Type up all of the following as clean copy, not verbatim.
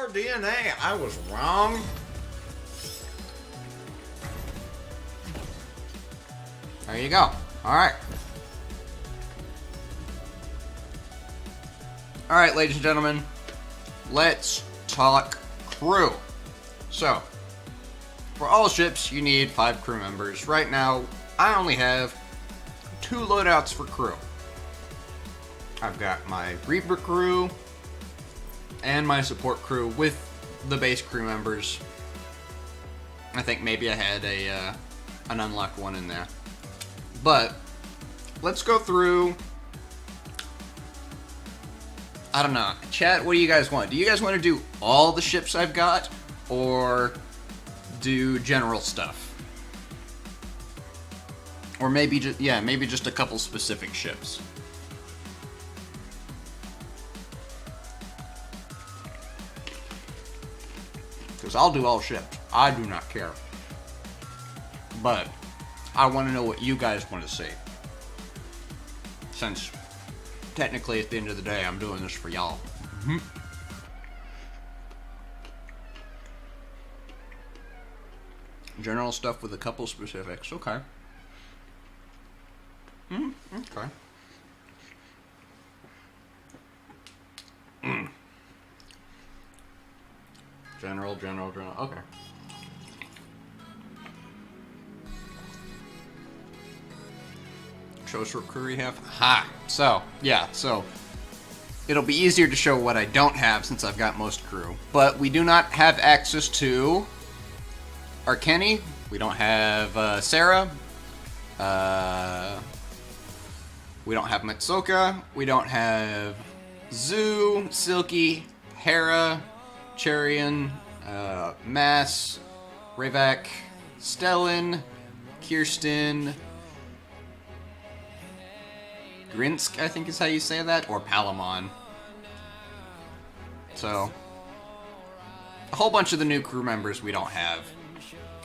more DNA. I was wrong. There you go. Alright. Alright, ladies and gentlemen. Let's talk crew. So, for all ships, you need 5 crew members. Right now, I only have 2 loadouts for crew. I've got my Reaper crew and my support crew with the base crew members. I think maybe I had an unlocked one in there. But, let's go through... I don't know. Chat, what do you guys want? Do you guys want to do all the ships I've got? Or do general stuff? Or maybe just, yeah, maybe just a couple specific ships. Because I'll do all ships. I do not care. But I want to know what you guys want to see. Since technically at the end of the day, I'm doing this for y'all. Mm-hmm. General stuff with a couple specifics. Okay. Okay. General. Okay. Shows what crew we have. Ha! So, yeah, so it'll be easier to show what I don't have since I've got most crew. But we do not have access to Arkeni. We don't have Sarah. We don't have Matsuka. We don't have Zoo, Silky, Hera, Cherian, Mass, Ravak, Stellan, Kirsten, Grinsk, I think is how you say that, or Palamon. So, a whole bunch of the new crew members we don't have.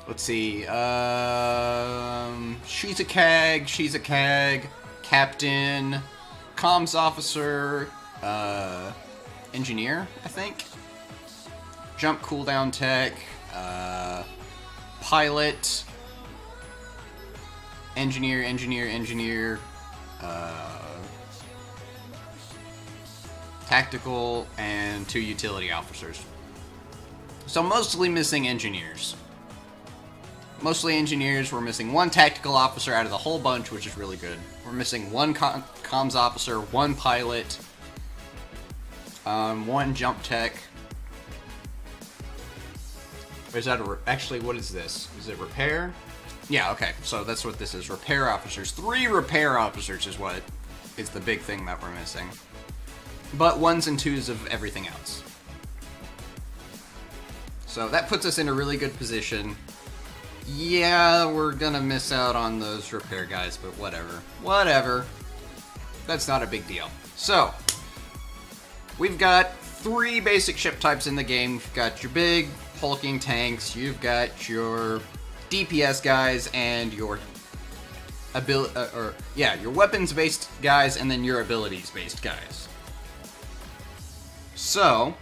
Let's see, she's a CAG, Captain, Comms Officer, Engineer, I think. Jump Cooldown Tech, Pilot, Engineer, Tactical, and 2 Utility Officers. So mostly missing Engineers. We're missing 1 Tactical Officer out of the whole bunch, which is really good. We're missing 1 Comms Officer, 1 Pilot, 1 Jump Tech. Is that actually, what is this? Is it Repair? Yeah, okay, so that's what this is. Repair Officers. 3 Repair Officers is what is the big thing that we're missing. But 1s and 2s of everything else. So that puts us in a really good position. Yeah, we're gonna miss out on those repair guys, but whatever. Whatever. That's not a big deal. So, we've got 3 basic ship types in the game. You've got your big, hulking tanks, you've got your DPS guys, and your your weapons-based guys, and then your abilities-based guys. So,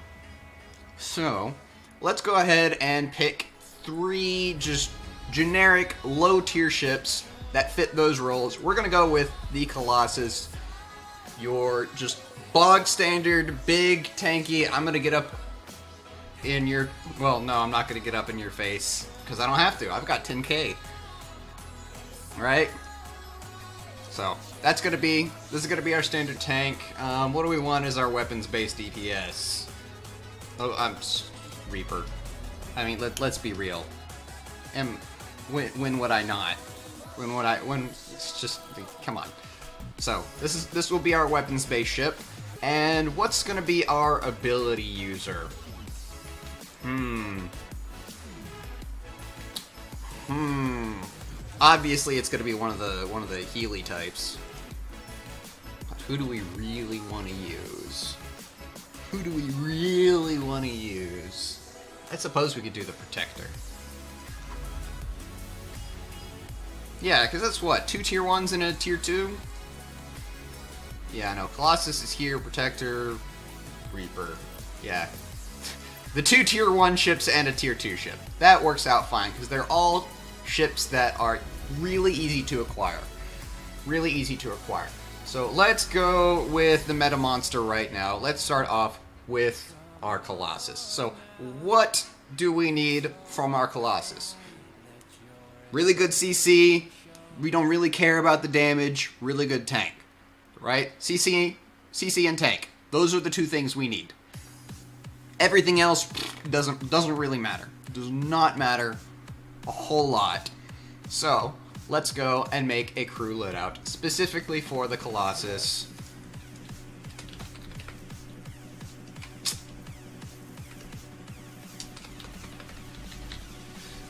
let's go ahead and pick 3 just generic low-tier ships that fit those roles. We're gonna go with the Colossus, your just bog standard, big, tanky. I'm gonna get up in your, well, no, I'm not gonna get up in your face, because I don't have to. I've got 10k. Right? So, this is gonna be our standard tank. What do we want as our weapons-based DPS? Oh, I'm Reaper. I mean, let's be real. And when would I not? It's just, come on. So, this will be our weapons-based ship. And what's gonna be our ability user? Obviously, it's gonna be one of the Healy types. But who do we really want to use? I suppose we could do the Protector. Yeah, because that's what, 2 tier 1s and a tier 2? Yeah, no, Colossus is here, Protector, Reaper. Yeah. the 2 tier 1 ships and a tier 2 ship. That works out fine, because they're all ships that are really easy to acquire. Really easy to acquire. So let's go with the meta monster right now. Let's start off with our Colossus. So what do we need from our Colossus? Really good CC. We don't really care about the damage. Really good tank. Right? CC and tank. Those are the 2 things we need. Everything else doesn't really matter. Does not matter a whole lot. So let's go and make a crew loadout specifically for the Colossus.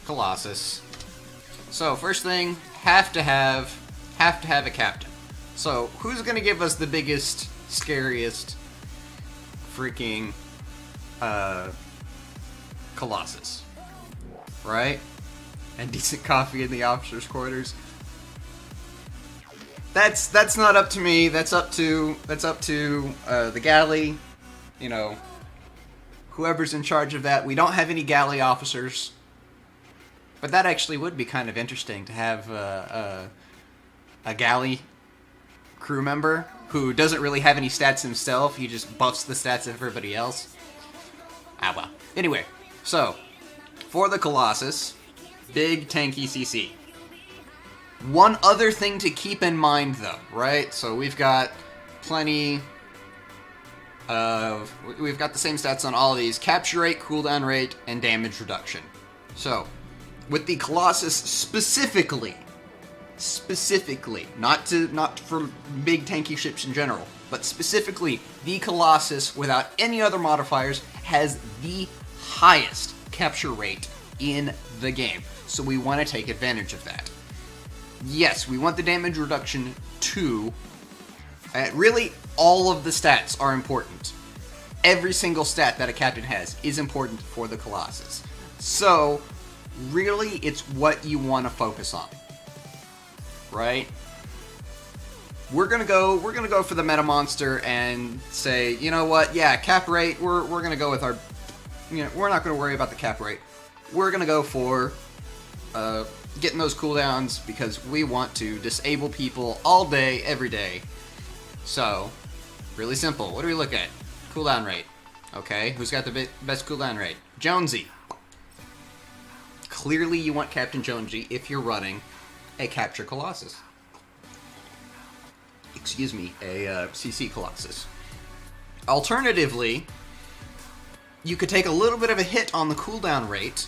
Colossus. So first thing, have to have a captain. So who's gonna give us the biggest, scariest, freaking Colossus, right? And decent coffee in the officers' quarters. That's not up to me. That's up to the galley. You know, whoever's in charge of that. We don't have any galley officers, but that actually would be kind of interesting to have a galley crew member who doesn't really have any stats himself. He just buffs the stats of everybody else. Ah, well. Anyway, so for the Colossus, big tanky CC. One other thing to keep in mind, though, right? So we've got plenty of... We've got the same stats on all of these. Capture rate, cooldown rate, and damage reduction. So, with the Colossus specifically, not for big tanky ships in general, but specifically the Colossus, without any other modifiers, has the highest capture rate in the game. So we want to take advantage of that. Yes, we want the damage reduction too. Really, all of the stats are important. Every single stat that a captain has is important for the Colossus. So, really, it's what you want to focus on. Right? We're gonna go for the meta monster and say, you know what? Yeah, cap rate. We're gonna go with our. You know, we're not gonna worry about the cap rate. We're gonna go for getting those cooldowns because we want to disable people all day, every day. So, really simple. What do we look at? Cooldown rate. Okay, who's got the best cooldown rate? Jonesy. Clearly, you want Captain Jonesy if you're running a Capture Colossus. Excuse me, a CC Colossus. Alternatively, you could take a little bit of a hit on the cooldown rate,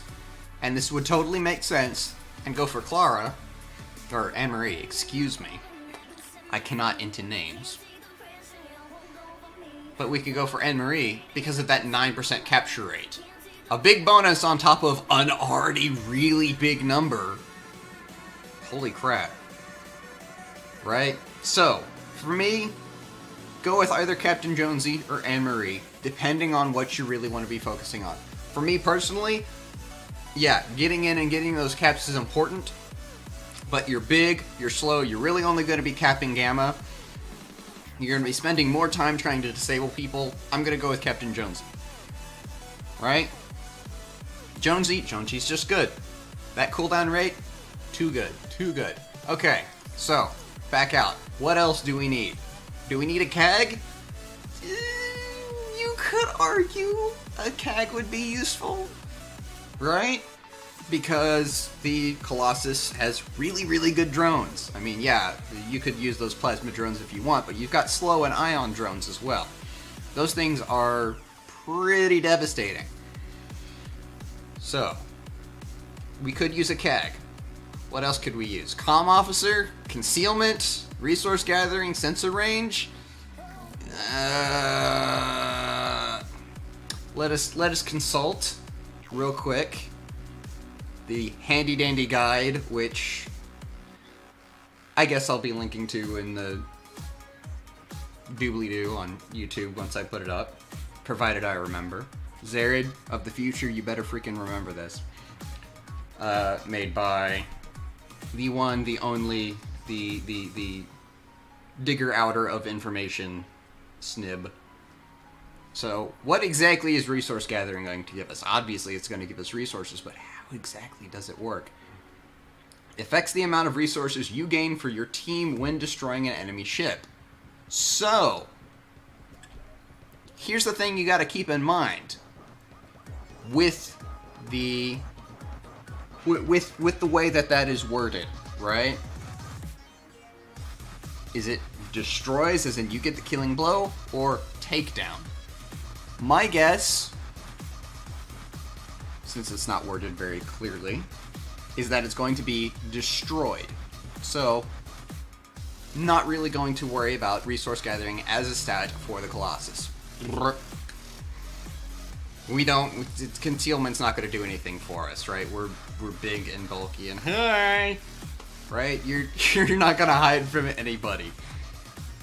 and this would totally make sense, and go for Clara, or Anne-Marie, excuse me. I cannot into names. But we could go for Anne-Marie because of that 9% capture rate. A big bonus on top of an already really big number. Holy crap. Right? So, for me, go with either Captain Jonesy or Anne-Marie, depending on what you really want to be focusing on. For me personally, yeah, getting in and getting those caps is important, but you're big, you're slow, you're really only going to be capping Gamma. You're going to be spending more time trying to disable people. I'm going to go with Captain Jonesy. Right? Jonesy's just good. That cooldown rate, too good. Okay, so, back out. What else do we need? Do we need a CAG? You could argue a CAG would be useful, right? Because the Colossus has really, really good drones. I mean, yeah, you could use those plasma drones if you want, but you've got slow and ion drones as well. Those things are pretty devastating. So, we could use a CAG. What else could we use? Comm officer, concealment, resource gathering, sensor range. Let us consult real quick the handy dandy guide, which I guess I'll be linking to in the doobly-doo on YouTube once I put it up, provided I remember. Zared of the future, you better freaking remember this. Made by the one, the only, the digger outer of information, Snib. So, what exactly is resource gathering going to give us? Obviously, it's going to give us resources, but how exactly does it work? Affects the amount of resources you gain for your team when destroying an enemy ship. So, here's the thing you got to keep in mind with the with the way that is worded, right? Is it destroys, as in you get the killing blow, or takedown? My guess, since it's not worded very clearly, is that it's going to be destroyed. So, not really going to worry about resource gathering as a stat for the Colossus. We don't. Concealment's not going to do anything for us, right? We're big and bulky and hi, right? You're not going to hide from anybody.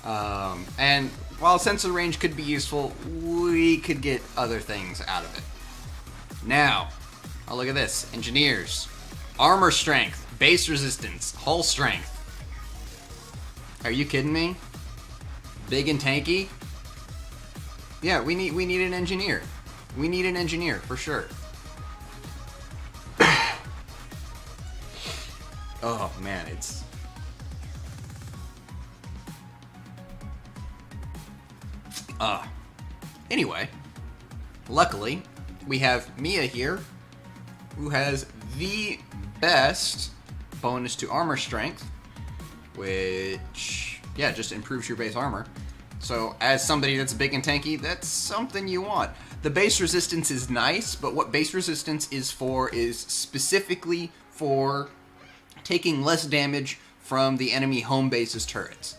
And while sensor range could be useful, we could get other things out of it. Now, oh, look at this. Engineers. Armor strength, base resistance, hull strength. Are you kidding me? Big and tanky? Yeah, we need an engineer. We need an engineer for sure. Oh man, it's anyway, luckily we have Mia here, who has the best bonus to armor strength, which, yeah, just improves your base armor. So as somebody that's big and tanky, that's something you want. The base resistance is nice, but what base resistance is for is specifically for taking less damage from the enemy home base's turrets.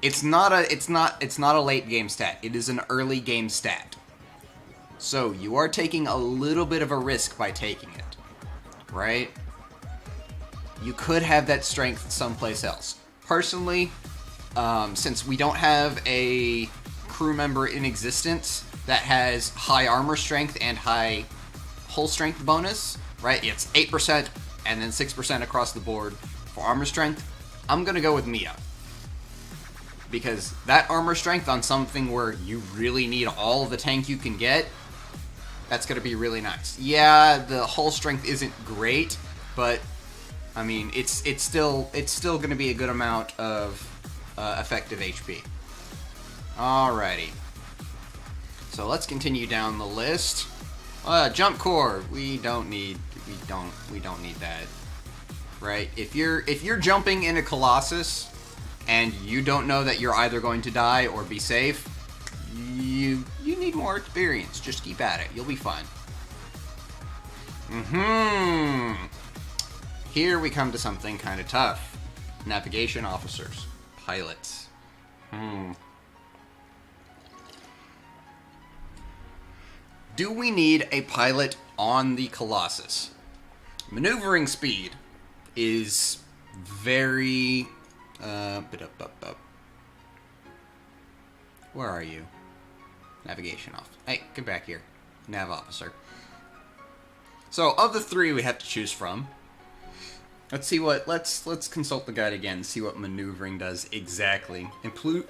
It's not a late game stat. It is an early game stat. So you are taking a little bit of a risk by taking it, right? You could have that strength someplace else. Personally, since we don't have a crew member in existence that has high armor strength and high hull strength bonus, right? It's 8% and then 6% across the board for armor strength. I'm going to go with Mia. Because that armor strength on something where you really need all of the tank you can get, that's going to be really nice. Yeah, the hull strength isn't great, but I mean, it's still going to be a good amount of effective HP. Alrighty. So let's continue down the list. Jump core. We don't need that. Right? If you're jumping in a Colossus and you don't know that you're either going to die or be safe, you need more experience. Just keep at it. You'll be fine. Here we come to something kind of tough. Navigation officers. Pilots. Do we need a pilot on the Colossus? Maneuvering speed is very... Where are you? Navigation off. Hey, get back here. Nav officer. So, of the three we have to choose from, let's see what... Let's consult the guide again, see what maneuvering does exactly.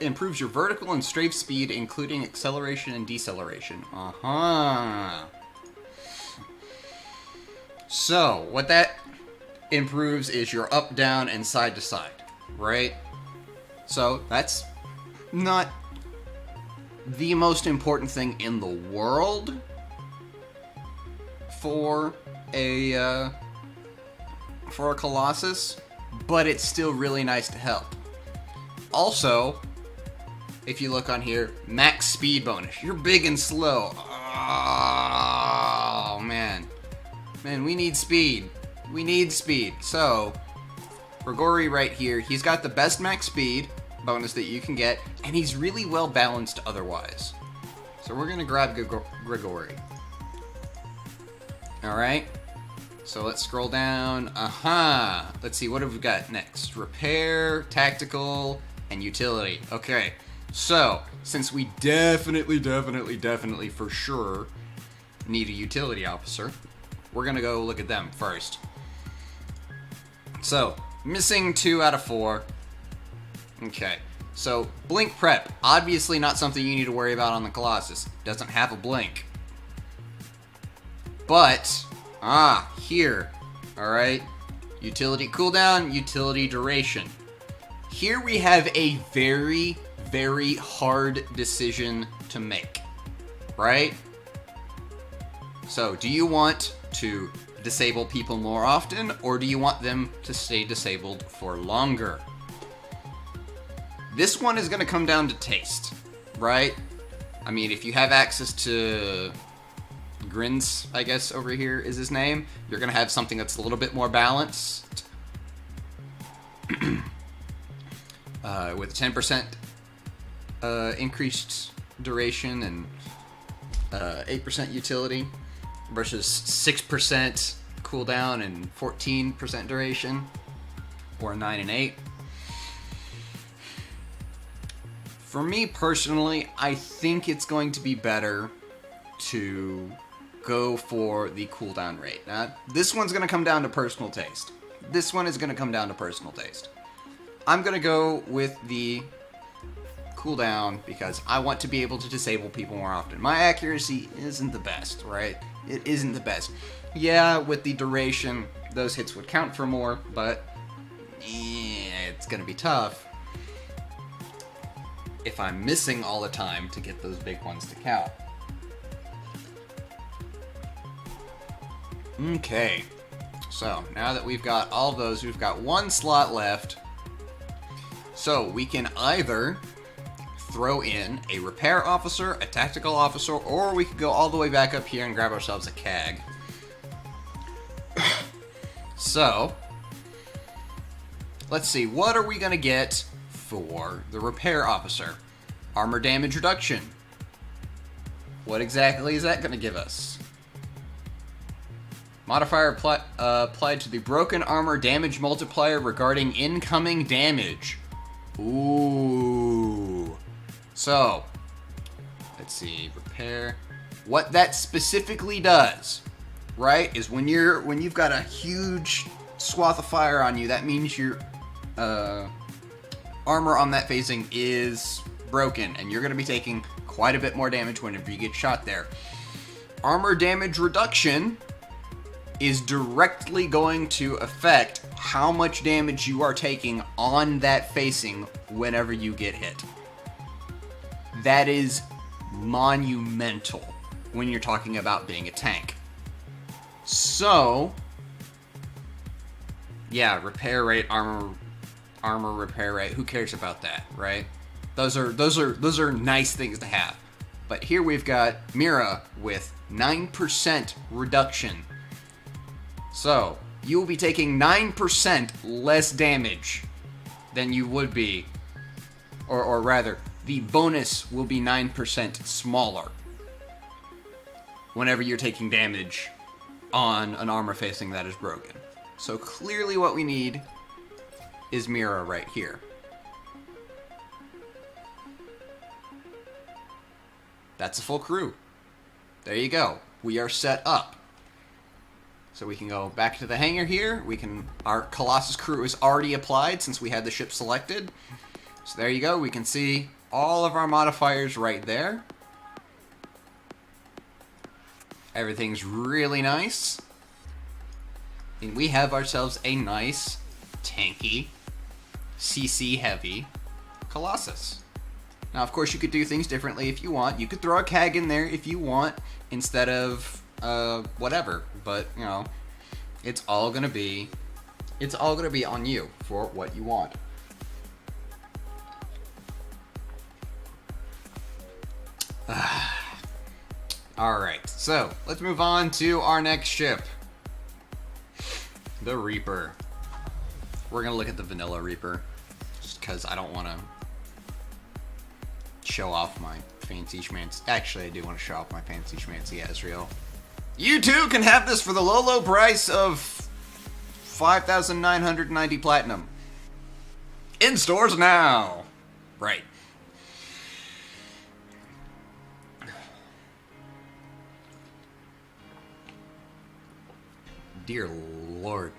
Improves your vertical and strafe speed, including acceleration and deceleration. So, what that improves is your up, down, and side to side, right? So, that's not the most important thing in the world for a Colossus, but it's still really nice to help. Also, if you look on here, max speed bonus. You're big and slow. Oh, man. Man, we need speed. We need speed. So, Grigori right here, he's got the best max speed bonus that you can get, and he's really well balanced otherwise. So we're going to grab Grigori. Alright. So let's scroll down. Let's see, what have we got next? Repair, tactical, and utility. Okay. So, since we definitely for sure need a utility officer, we're going to go look at them first. So, missing 2 out of 4. Okay. So, blink prep, obviously not something you need to worry about on the Colossus. Doesn't have a blink. But, here, alright? Utility cooldown, utility duration. Here we have a very, very hard decision to make, right? So, do you want to disable people more often, or do you want them to stay disabled for longer? This one is going to come down to taste, right? I mean, if you have access to Grins, I guess over here is his name, you're going to have something that's a little bit more balanced. With 10% increased duration and 8% utility versus 6% cooldown and 14% duration, or 9 and 8. For me personally, I think it's going to be better to go for the cooldown rate. Now, this one's going to come down to personal taste. I'm going to go with the cooldown because I want to be able to disable people more often. My accuracy isn't the best, right? It isn't the best. Yeah, with the duration, those hits would count for more, but it's going to be tough if I'm missing all the time to get those big ones to count. Okay, so now that we've got all of those, we've got one slot left. So we can either throw in a repair officer, a tactical officer, or we could go all the way back up here and grab ourselves a CAG. So, let's see, what are we gonna get for the repair officer? Armor damage reduction. What exactly is that going to give us? Modifier applied to the broken armor damage multiplier regarding incoming damage. Ooh. So, let's see, repair. What that specifically does, right, is when you've got a huge swath of fire on you, that means your armor on that facing is broken, and you're going to be taking quite a bit more damage whenever you get shot there. Armor damage reduction is directly going to affect how much damage you are taking on that facing whenever you get hit. That is monumental when you're talking about being a tank. So, yeah, repair rate, armor repair rate, who cares about that, right? Those are nice things to have. But here we've got Mira with 9% reduction. So, you will be taking 9% less damage than you would be, or rather, the bonus will be 9% smaller whenever you're taking damage on an armor facing that is broken. So clearly what we need is Mira right here. That's a full crew. There you go. We are set up. So we can go back to the hangar here. Our Colossus crew is already applied since we had the ship selected. So there you go. We can see all of our modifiers right there. Everything's really nice. And we have ourselves a nice, tanky, CC heavy Colossus. Now, of course, you could do things differently if you want. You could throw a CAG in there if you want instead of whatever. But, you know, it's all gonna be on you for what you want. Alright, so let's move on to our next ship. The Reaper. We're gonna look at the vanilla Reaper, just because I don't want to show off my fancy schmancy. Actually, I do want to show off my fancy schmancy Azrael. You too can have this for the low price of 5,990 platinum. In stores now. Right. Dear Lord,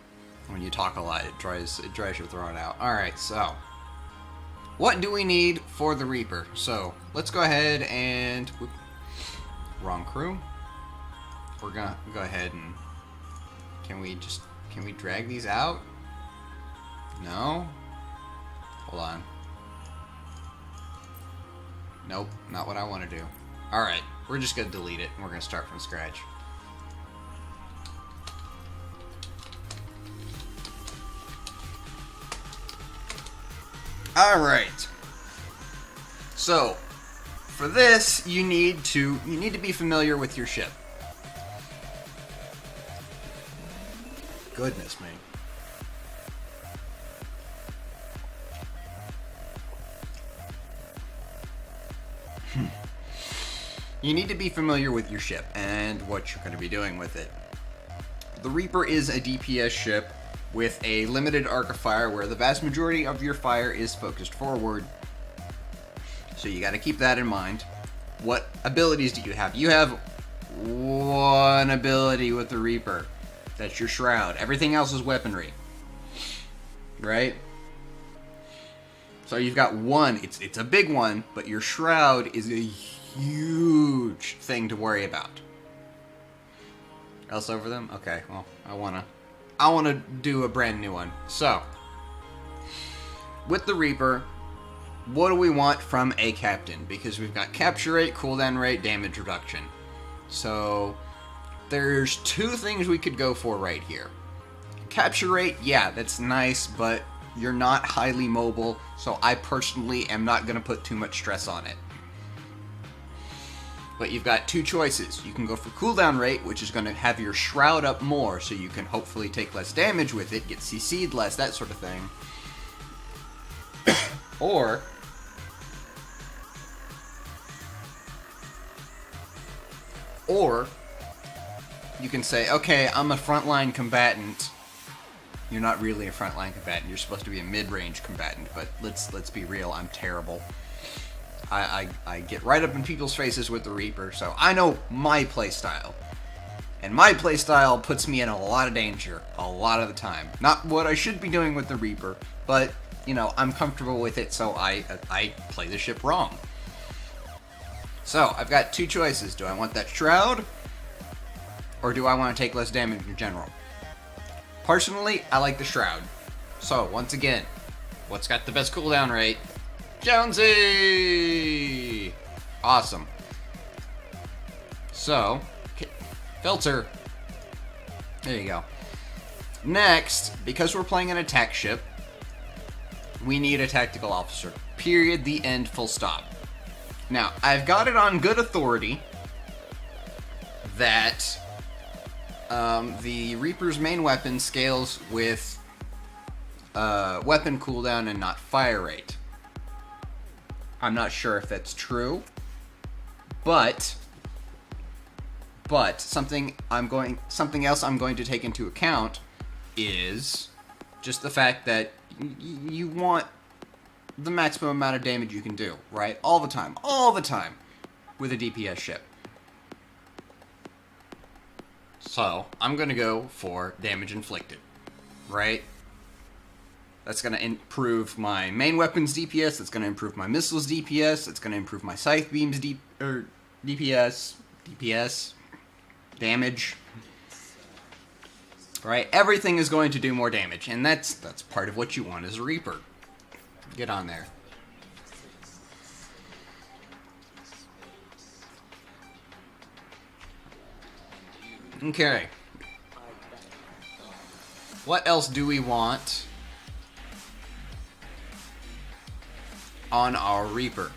when you talk a lot, it dries your throat out. All right, so what do we need for the Reaper? So let's go ahead and wrong crew. We're gonna go ahead and can we drag these out? No. Hold on. Nope, not what I want to do. All right, we're just gonna delete it and we're gonna start from scratch. All right. So, for this, you need to be familiar with your ship. Goodness me. You need to be familiar with your ship and what you're going to be doing with it. The Reaper is a DPS ship with a limited arc of fire where the vast majority of your fire is focused forward. So you got to keep that in mind. What abilities do you have? You have one ability with the Reaper. That's your Shroud. Everything else is weaponry. Right? So you've got one. It's a big one, but your Shroud is a huge thing to worry about. Else over them? Okay, well, I wanna do a brand new one. So, with the Reaper, what do we want from a captain? Because we've got capture rate, cooldown rate, damage reduction. So, there's two things we could go for right here. Capture rate, yeah, that's nice, but you're not highly mobile, so I personally am not going to put too much stress on it. But you've got two choices. You can go for cooldown rate, which is going to have your Shroud up more, so you can hopefully take less damage with it, get CC'd less, that sort of thing. Or you can say, okay, I'm a frontline combatant. You're not really a frontline combatant. You're supposed to be a mid-range combatant, but let's be real. I'm terrible. I get right up in people's faces with the Reaper, so I know my playstyle. And my playstyle puts me in a lot of danger a lot of the time. Not what I should be doing with the Reaper, but, you know, I'm comfortable with it, so I play the ship wrong. So, I've got two choices. Do I want that Shroud? Or do I want to take less damage in general? Personally, I like the Shroud. So, once again, what's got the best cooldown rate? Jonesy! Awesome. So, filter. There you go. Next, because we're playing an attack ship, we need a tactical officer. Period, the end, full stop. Now, I've got it on good authority that the Reaper's main weapon scales with weapon cooldown and not fire rate. I'm not sure if that's true, but something else I'm going to take into account is just the fact that you want the maximum amount of damage you can do, right? All the time with a DPS ship. So, I'm going to go for damage inflicted, right? That's going to improve my main weapon's DPS, that's going to improve my missiles DPS, that's going to improve my scythe beams DPS, damage. Right? Everything is going to do more damage, and that's part of what you want as a Reaper. Get on there. Okay. What else do we want on our Reaper?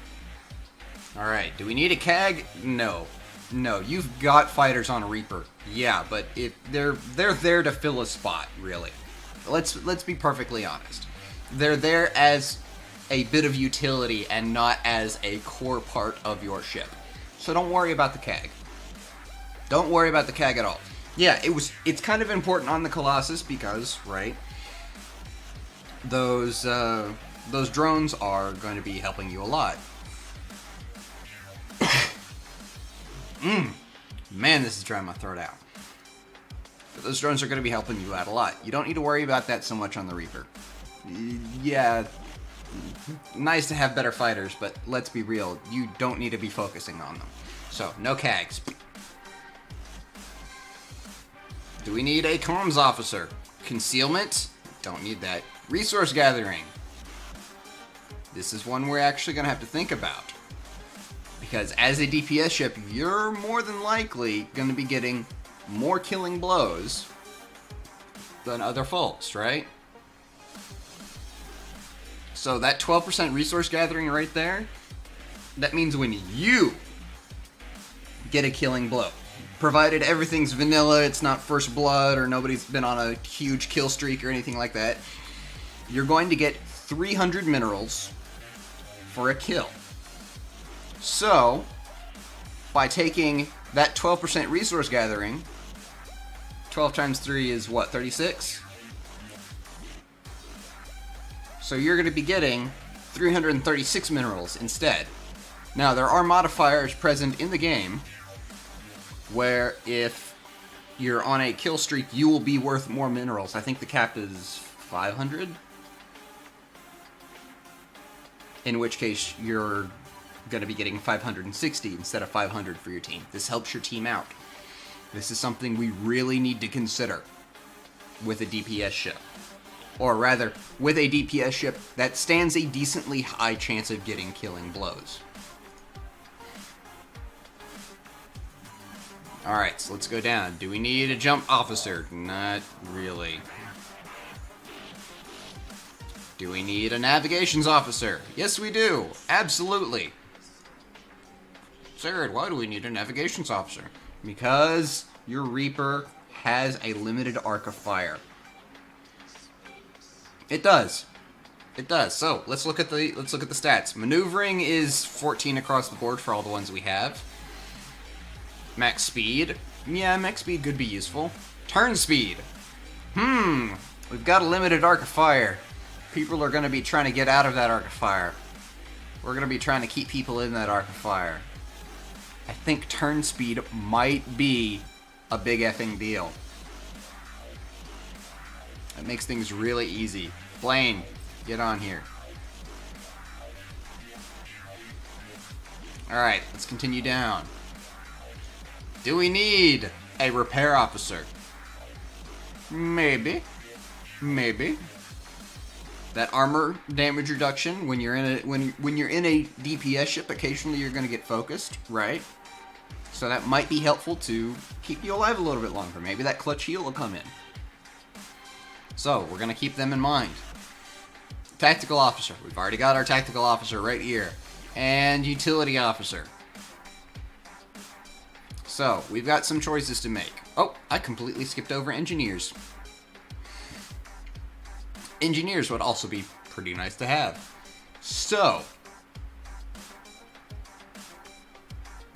Alright, do we need a CAG? No. No, you've got fighters on a Reaper. Yeah, but they're there to fill a spot, really. Let's be perfectly honest. They're there as a bit of utility and not as a core part of your ship. So don't worry about the CAG. Don't worry about the CAG at all. Yeah, it's kind of important on the Colossus because, right, those drones are going to be helping you a lot. Man, this is drying my throat out. But those drones are going to be helping you out a lot. You don't need to worry about that so much on the Reaper. Yeah, nice to have better fighters, but let's be real, you don't need to be focusing on them. So, no CAGs. Do we need a comms officer? Concealment? Don't need that. Resource gathering. This is one we're actually going to have to think about. Because as a DPS ship, you're more than likely going to be getting more killing blows than other folks, right? So that 12% resource gathering right there, that means when you get a killing blow, provided everything's vanilla, it's not first blood, or nobody's been on a huge kill streak or anything like that, you're going to get 300 minerals for a kill. So, by taking that 12% resource gathering, 12 times 3 is what, 36? So you're going to be getting 336 minerals instead. Now, there are modifiers present in the game where if you're on a kill streak, you will be worth more minerals. I think the cap is 500. In which case, you're going to be getting 560 instead of 500 for your team. This helps your team out. This is something we really need to consider with a DPS ship. Or rather, with a DPS ship that stands a decently high chance of getting killing blows. Alright, so let's go down. Do we need a jump officer? Not really. Do we need a navigations officer? Yes, we do. Absolutely. Sir, why do we need a navigations officer? Because your Reaper has a limited arc of fire. It does. It does. So let's look at the stats. Maneuvering is 14 across the board for all the ones we have. Max speed. Yeah, max speed could be useful. Turn speed. We've got a limited arc of fire. People are going to be trying to get out of that arc of fire. We're going to be trying to keep people in that arc of fire. I think turn speed might be a big effing deal. That makes things really easy. Blaine, get on here. Alright, let's continue down. Do we need a repair officer? Maybe. Maybe. That armor damage reduction when you're in a when you're in a DPS ship, occasionally you're going to get focused, right? So that might be helpful to keep you alive a little bit longer. Maybe that clutch heal will come in. So we're going to keep them in mind. Tactical officer. We've already got our tactical officer right here. And utility officer. So we've got some choices to make. Oh, I completely skipped over engineers. Engineers would also be pretty nice to have. So,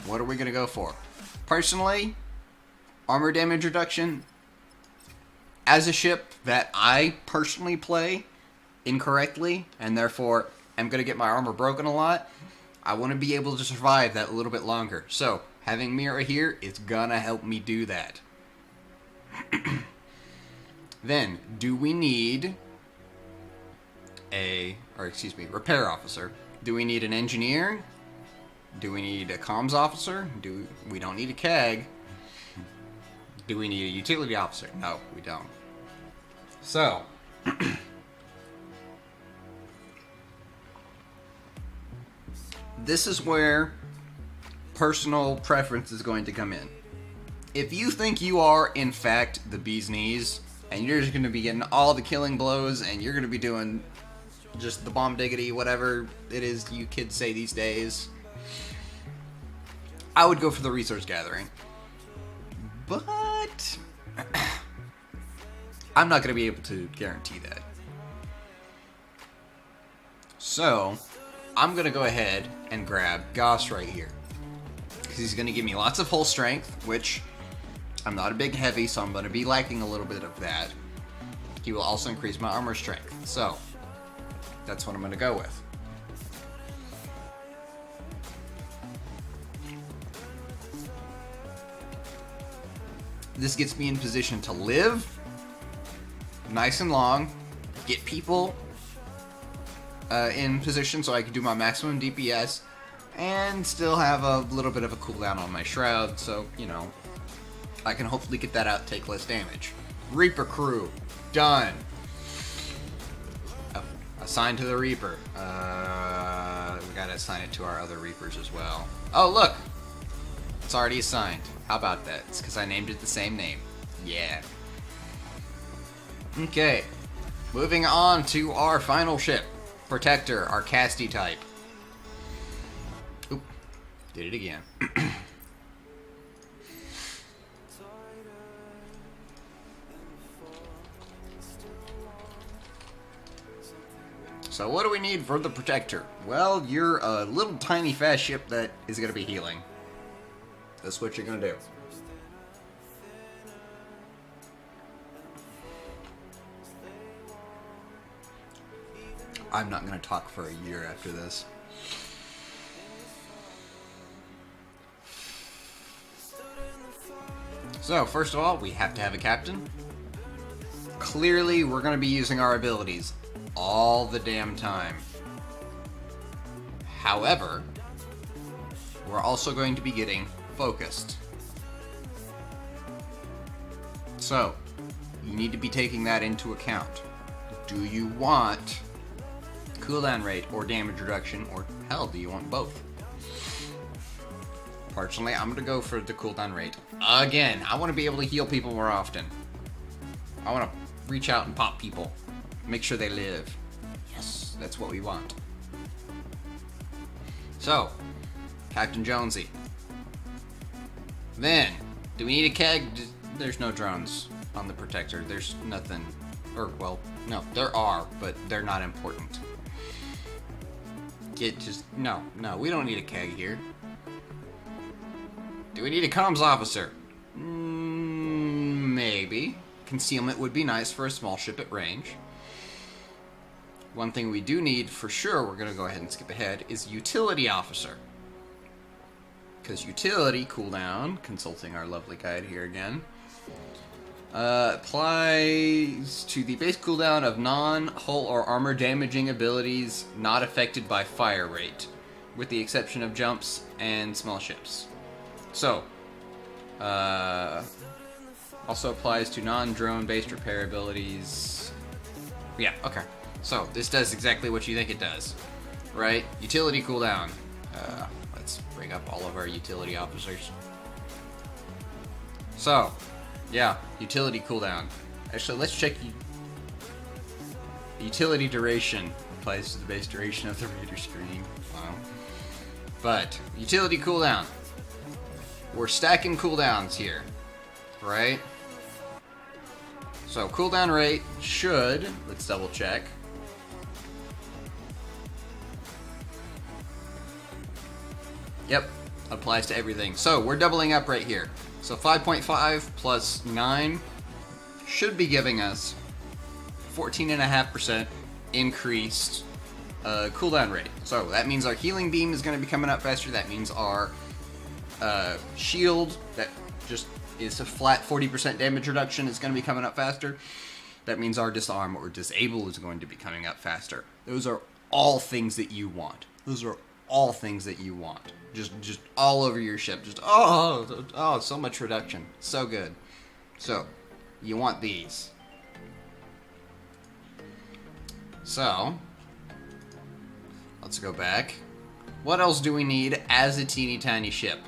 what are we going to go for? Personally, armor damage reduction. As a ship that I personally play incorrectly, and therefore am going to get my armor broken a lot, I want to be able to survive that a little bit longer. So, having Mira here is going to help me do that. Then, do we need repair officer? Do we need an engineer? Do we need a comms officer? We don't need a CAG. Do we need a utility officer? No, we don't. So, this is where personal preference is going to come in. If you think you are, in fact, the bee's knees, and you're just going to be getting all the killing blows, and you're going to be doing just the bomb diggity, whatever it is you kids say these days, I would go for the resource gathering. But I'm not going to be able to guarantee that. So, I'm going to go ahead and grab Goss right here. Because he's going to give me lots of hull strength, which I'm not a big heavy, so I'm going to be lacking a little bit of that. He will also increase my armor strength. So, that's what I'm going to go with. This gets me in position to live nice and long, get people in position so I can do my maximum DPS and still have a little bit of a cooldown on my Shroud, so, you know, I can hopefully get that out, take less damage. Reaper crew, done. Oh, assigned to the Reaper. We gotta assign it to our other Reapers as well. Oh, look! It's already assigned. How about that? It's because I named it the same name. Yeah. Okay. Moving on to our final ship. Protector, our casty type. Oop. Did it again. So what do we need for the Protector? Well, you're a little tiny fast ship that is going to be healing. That's what you're going to do. I'm not going to talk for a year after this. So, first of all, we have to have a captain. Clearly, we're going to be using our abilities all the damn time. However, we're also going to be getting focused. So, you need to be taking that into account. Do you want cooldown rate or damage reduction, or hell, do you want both? Personally, I'm going to go for the cooldown rate. Again, I want to be able to heal people more often. I want to reach out and pop people. Make sure they live. Yes, that's what we want. So, Captain Jonesy. Then, do we need a keg? There's no drones on the Protector. There's nothing. Or, well, no, there are, but they're not important. No, we don't need a keg here. Do we need a comms officer? Maybe. Concealment would be nice for a small ship at range. One thing we do need, for sure, we're going to go ahead and skip ahead, is utility officer. Because utility cooldown, consulting our lovely guide here again, applies to the base cooldown of non-hull or armor damaging abilities not affected by fire rate, with the exception of jumps and small ships. So, also applies to non-drone based repair abilities. Yeah, okay. So, this does exactly what you think it does, right? Utility cooldown. Let's bring up all of our utility officers. So, yeah, utility cooldown. Actually, let's check utility duration. Applies to the base duration of the reader screen. Wow. But, utility cooldown. We're stacking cooldowns here, right? So, cooldown rate should, let's double check. Yep, applies to everything. So, we're doubling up right here. So, 5.5 plus 9 should be giving us 14.5% increased cooldown rate. So, that means our healing beam is going to be coming up faster. That means our shield, that just is a flat 40% damage reduction, is going to be coming up faster. That means our disarm or disable is going to be coming up faster. Those are all things that you want. Those are all things that you want. Just all over your ship. Just, oh, so much reduction. So good. So, you want these. So, let's go back. What else do we need as a teeny tiny ship?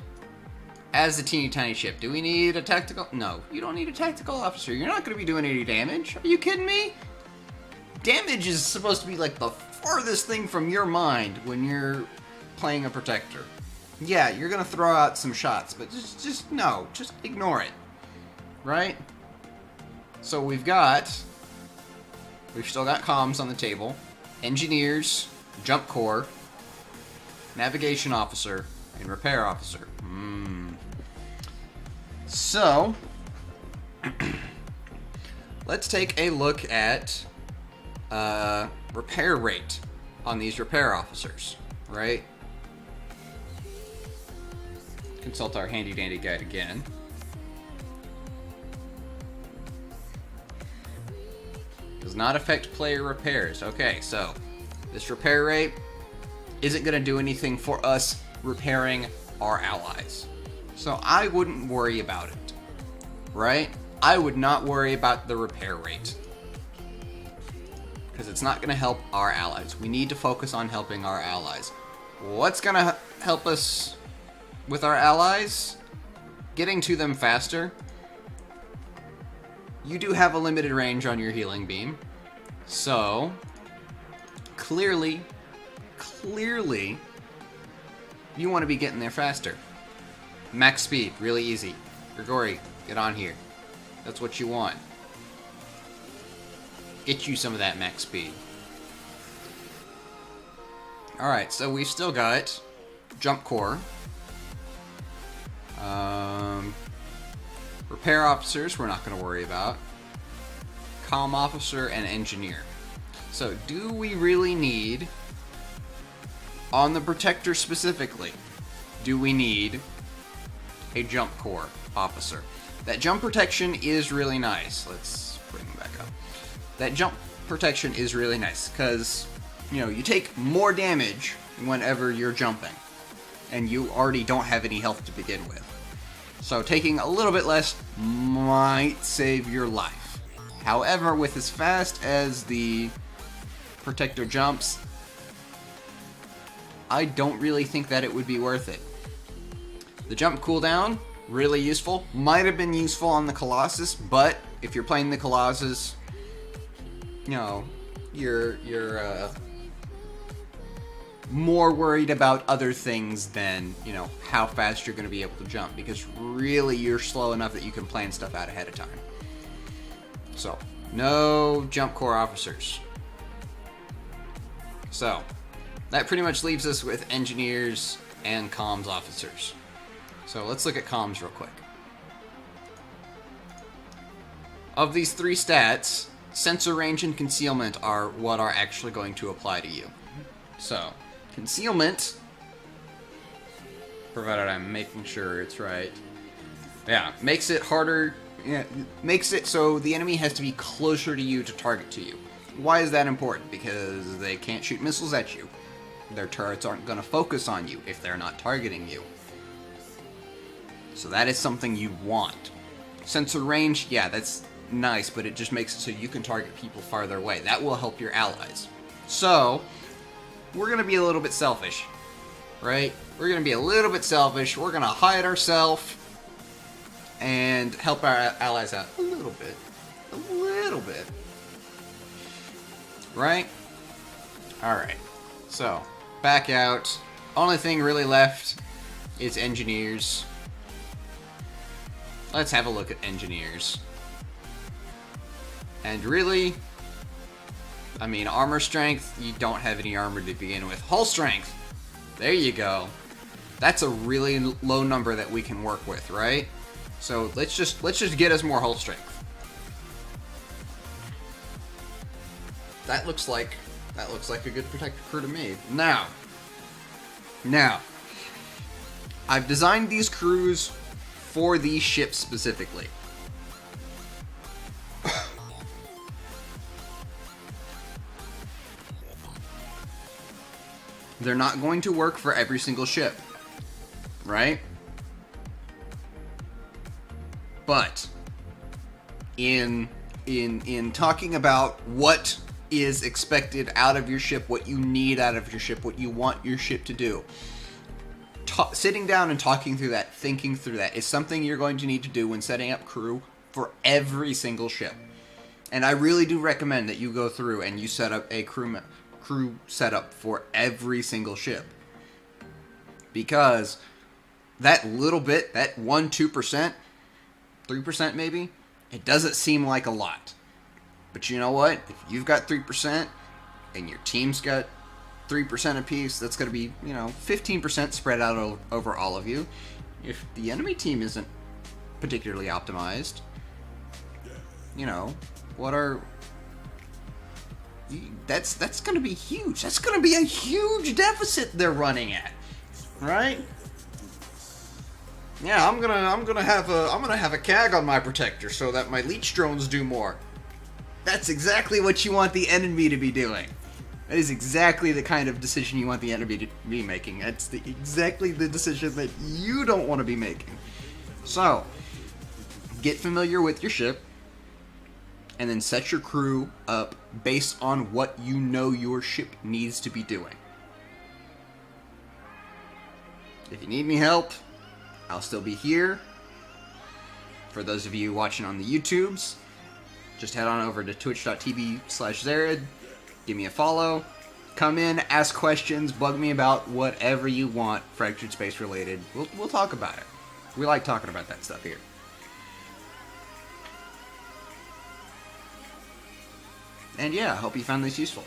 As a teeny tiny ship, do we need a tactical? No, you don't need a tactical officer. You're not going to be doing any damage. Are you kidding me? Damage is supposed to be like the farthest thing from your mind when you're playing a Protector. Yeah, you're going to throw out some shots, but just no, just ignore it. Right? So we've still got comms on the table, engineers, jump corps, navigation officer, and repair officer. So, let's take a look at repair rate on these repair officers, right? Consult our handy dandy guide again. Does not affect player repairs. Okay, so This repair rate isn't going to do anything for us repairing our allies. So I wouldn't worry about it, right? I would not worry about the repair rate, because it's not going to help our allies. We need to focus on helping our allies. What's going to help us with our allies? Getting to them faster. You do have a limited range on your healing beam, so clearly, you want to be getting there faster. Max speed, really easy. Grigori, get on here. That's what you want. Get you some of that max speed. Alright, so we've still got Jump Corps. Repair officers, we're not going to worry about. Comm officer and engineer. So, do we really need, on the Protector specifically, do we need a Jump Corps officer? That jump protection is really nice. Let's bring him back up. That jump protection is really nice because, you know, you take more damage whenever you're jumping, and you already don't have any health to begin with. So taking a little bit less might save your life. However, with as fast as the Protector jumps, I don't really think that it would be worth it. The jump cooldown, really useful. Might have been useful on the Colossus, but if you're playing the Colossus, you know, you're more worried about other things than, you know, how fast you're going to be able to jump, because really you're slow enough that you can plan stuff out ahead of time. So, no Jump Corps officers. So, that pretty much leaves us with engineers and comms officers. So, let's look at comms real quick. Of these three stats, sensor range and concealment are what are actually going to apply to you. So, concealment, provided I'm making sure it's right, yeah, makes it harder, makes it so the enemy has to be closer to you to target to you. Why is that important? Because they can't shoot missiles at you. Their turrets aren't going to focus on you if they're not targeting you. So that is something you want. Sensor range, yeah, that's nice, but it just makes it so you can target people farther away. That will help your allies. So, we're going to be a little bit selfish, right? We're going to be a little bit selfish. We're going to hide ourselves and help our allies out a little bit. A little bit. Right? Alright. So, back out. Only thing really left is engineers. Let's have a look at engineers. And really, I mean, armor strength, you don't have any armor to begin with. Hull strength, there you go. That's a really low number that we can work with, right? So let's just get us more hull strength. That looks like a good Protector crew to me. Now, I've designed these crews for these ships specifically. They're not going to work for every single ship, right? But in talking about what is expected out of your ship, what you need out of your ship, what you want your ship to do, sitting down and talking through that, thinking through that, is something you're going to need to do when setting up crew for every single ship. And I really do recommend that you go through and you set up a crew setup for every single ship, because that little bit, that 1-2%, 3% maybe, it doesn't seem like a lot, but you know what, if you've got 3% and your team's got 3% apiece, that's going to be, you know, 15% spread out over all of you. If the enemy team isn't particularly optimized, you know, that's going to be huge. That's going to be a huge deficit they're running at, right? Yeah, I'm gonna have a CAG on my Protector so that my leech drones do more. That's exactly what you want the enemy to be doing. That is exactly the kind of decision you want the enemy to be making. That's exactly the decision that you don't want to be making. So, get familiar with your ship, and then set your crew up based on what you know your ship needs to be doing. If you need any help, I'll still be here. For those of you watching on the YouTubes, just head on over to twitch.tv/Zared. Give me a follow. Come in, ask questions, bug me about whatever you want Fractured Space related. We'll talk about it. We like talking about that stuff here. And yeah, I hope you found this useful.